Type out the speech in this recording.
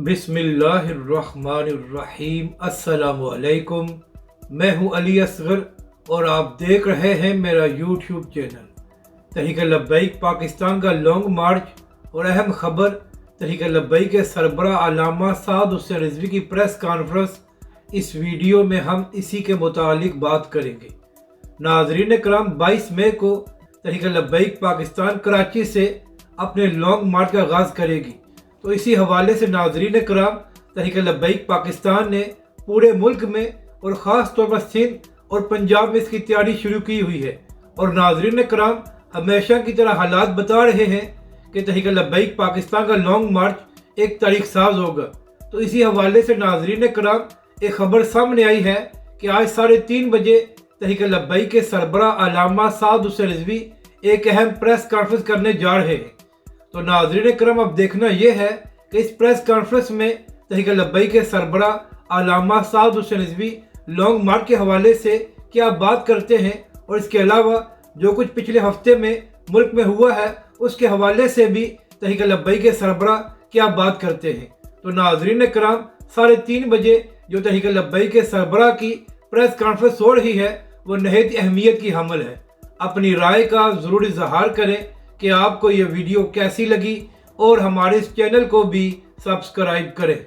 बिस्मिल्लाहिर्रहमानिर्रहीम। अस्सलाम वालेकुम। मैं हूं अली असगर और आप देख रहे हैं मेरा यूट्यूब चैनल। तहरीक लब्बैक पाकिस्तान का लॉन्ग मार्च और अहम खबर, तहरीक लब्बैक के सरबराह अल्लामा साद हुसैन रिजवी की प्रेस कॉन्फ्रेंस। इस वीडियो में हम इसी के मुतालिक बात करेंगे। नाज़रीन कराम, 22 मई को तहरीक लब्बैक पाकिस्तान कराची से अपने लॉन्ग मार्च का आगाज़ करेगी। तो इसी हवाले से नाज़रीन कराम, तहरीक लब्बैक पाकिस्तान ने पूरे मुल्क में और ख़ास तौर पर सिंध और पंजाब में इसकी तैयारी शुरू की हुई है। और नाज़रीन कराम, हमेशा की तरह हालात बता रहे हैं कि तहरीक लब्बैक पाकिस्तान का लॉन्ग मार्च एक तारीख साज होगा। तो इसी हवाले से नाज़रीन कराम, एक खबर सामने आई है कि आज 3:30 बजे तहरीक लब्बैक के सरबराह अल्लामा साद हुसैन रिजवी एक अहम प्रेस कॉन्फ्रेंस करने जा रहे हैं। तो नाज़रीन करम, अब देखना यह है कि इस प्रेस कॉन्फ्रेंस में तहरीक लब्बैक के सरबराह अल्लामा साद हुसैन रिजवी लॉन्ग मार्च के हवाले से क्या बात करते हैं, और इसके अलावा जो कुछ पिछले हफ्ते में मुल्क में हुआ है उसके हवाले से भी तहरीक लब्बैक के सरबराह क्या बात करते हैं। तो नाज़रीन करम, 3:30 बजे जो तहरीक लब्बैक के सरबराह की प्रेस कॉन्फ्रेंस हो रही है वो नहायत अहमियत की हामिल है। अपनी राय का ज़रूर इजहार करें कि आपको ये वीडियो कैसी लगी, और हमारे इस चैनल को भी सब्सक्राइब करें।